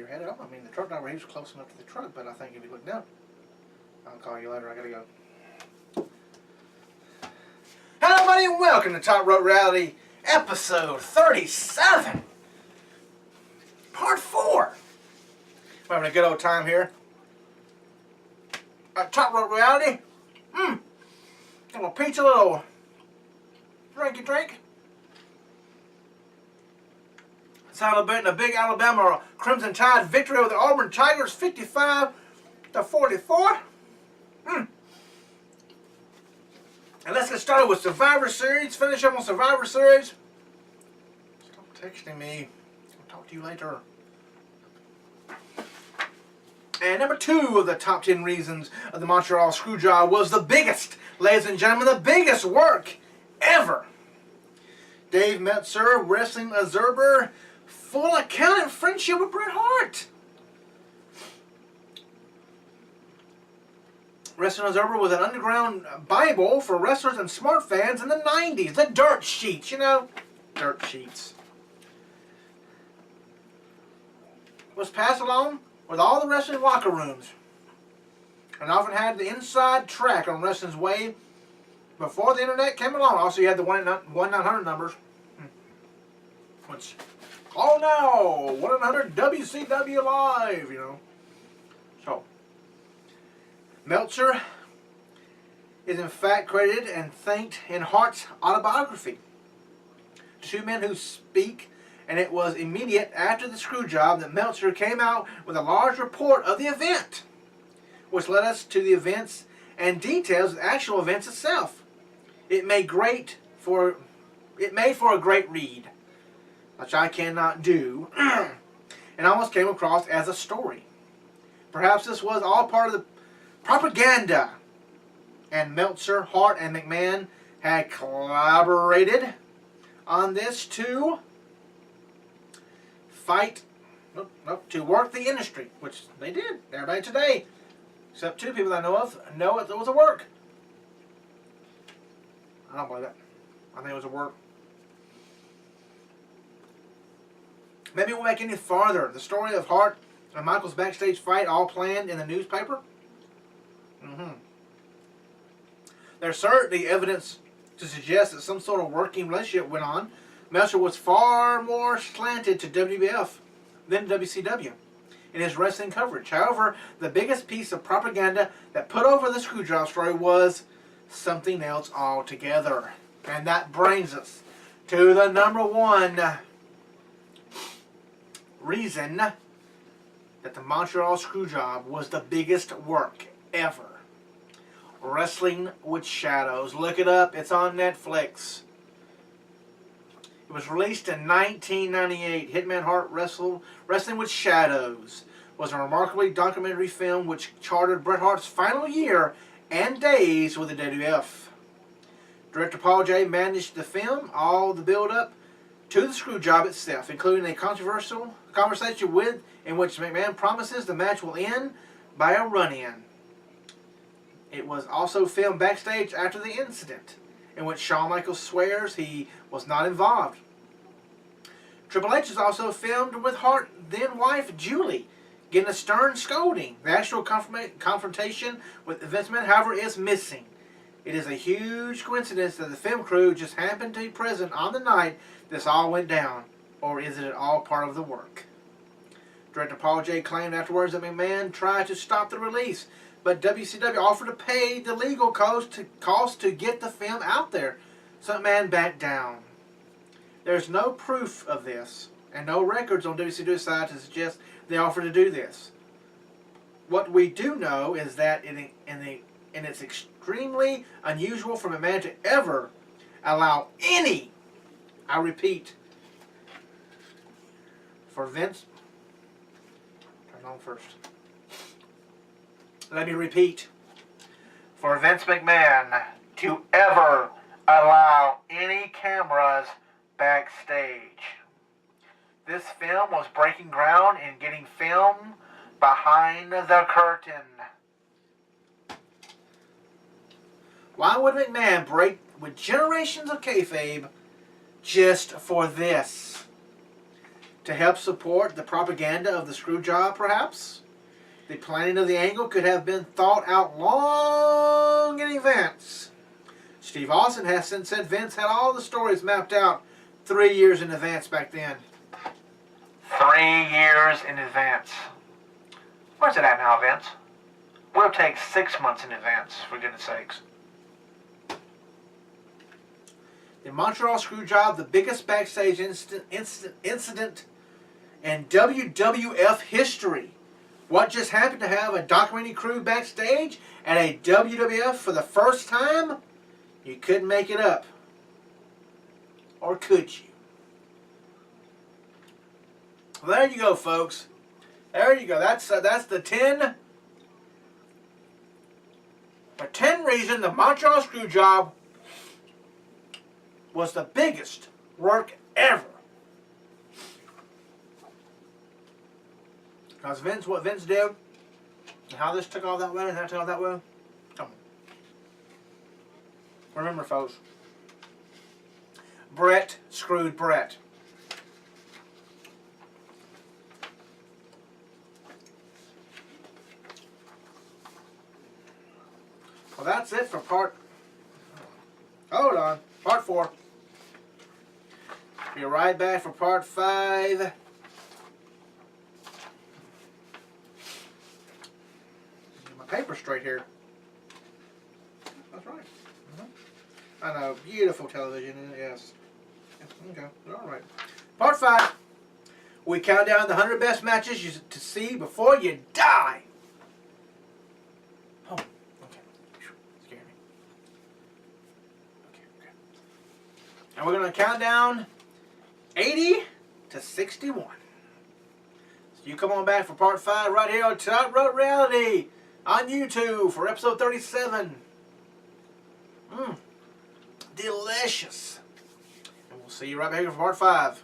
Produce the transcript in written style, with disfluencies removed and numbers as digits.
your head up. I mean, the truck driver, he was close enough to the truck, but I think if he looked down, I'll call you later. I gotta go. Hello, everybody, and welcome to Top Rope Reality, episode 37, part 4. We're having a good old time here at Top Rope Reality. A little pizza, little drinky drink. Celebrating a big Alabama Crimson Tide victory over the Auburn Tigers, 55-44. And let's get started with Survivor Series. Finish up on Survivor Series. Stop texting me. I'll talk to you later. And number 2 of the top 10 reasons of the Montreal Screw Job was the biggest, ladies and gentlemen, the biggest work ever. Dave Meltzer, wrestling observer, full account and friendship with Bret Hart. Wrestling Observer was an underground Bible for wrestlers and smart fans in the 90s. The dirt sheets, you know. Dirt sheets. Was passed along with all the wrestling locker rooms. And often had the inside track on wrestling's way before the internet came along. Also, you had the 1-900 numbers. Which, call now! 1-800 WCW Live, you know. So, Meltzer is in fact credited and thanked in Hart's autobiography. 2 men who speak, and it was immediate after the screw job that Meltzer came out with a large report of the event, which led us to the events and details of the actual events itself. It made for a great read, which I cannot do, and almost came across as a story. Perhaps this was all part of the propaganda, and Meltzer, Hart, and McMahon had collaborated on this to to work the industry, which they did. Everybody today, except 2 people that I know of, know it was a work. I don't believe it. I think it was a work. Maybe we'll make any farther. The story of Hart and Michael's backstage fight all planned in the newspaper. There's certainly evidence to suggest that some sort of working relationship went on. Meltzer was far more slanted to WWF than WCW in his wrestling coverage. However, the biggest piece of propaganda that put over the Screwjob story was something else altogether. And that brings us to the number 1 reason that the Montreal Screwjob was the biggest work ever. Wrestling with Shadows. Look it up. It's on Netflix. It was released in 1998. Hitman Hart Wrestling with Shadows was a remarkably documentary film which charted Bret Hart's final year and days with the WWF. Director Paul J. managed the film, all the build-up to the screw job itself, including a controversial conversation in which McMahon promises the match will end by a run-in. It was also filmed backstage after the incident, in which Shawn Michaels swears he was not involved. Triple H is also filmed with Hart then-wife Julie getting a stern scolding. The actual confrontation with Vince McMahon, however, is missing. It is a huge coincidence that the film crew just happened to be present on the night this all went down, or is it all part of the work? Director Paul J. claimed afterwards that McMahon tried to stop the release, but WCW offered to pay the legal cost to get the film out there, so McMahon backed down. There's no proof of this, and no records on WCW's side to suggest they offered to do this. What we do know is that it's extremely unusual for McMahon to ever allow any, I repeat, for Vince, turn on first. Let me repeat, for Vince McMahon to ever allow any cameras backstage. This film was breaking ground in getting film behind the curtain. Why would McMahon break with generations of kayfabe just for this? to help support the propaganda of the screw job, perhaps. The planning of the angle could have been thought out long in advance. Steve Austin has since said Vince had all the stories mapped out 3 years in advance back then. 3 years in advance. Where's it at now, Vince? We'll take 6 months in advance, for goodness sakes. The Montreal Screw Job, the biggest backstage incident in WWF history. What just happened to have a documentary crew backstage at a WWF for the first time? You couldn't make it up. Or could you? Well, there you go, folks. There you go. That's the 10 reasons the Montreal Screw Job was the biggest work ever. Because Vince, what Vince did, and how this took all that way, and that took all that way. Come on. Remember, folks, Brett screwed Brett. Well, that's it for part... Hold on. Part 4. Be right back for part 5. Get my paper straight here. That's right. I know. Beautiful television. Yes. Okay. All right. Part 5. We count down the 100 best matches to see before you die. Oh. Okay. Scared me. Okay. And we're going to count down 80 to 61. So you come on back for part 5 right here on Top Rope Reality on YouTube for episode 37. Delicious. And we'll see you right back here for part 5.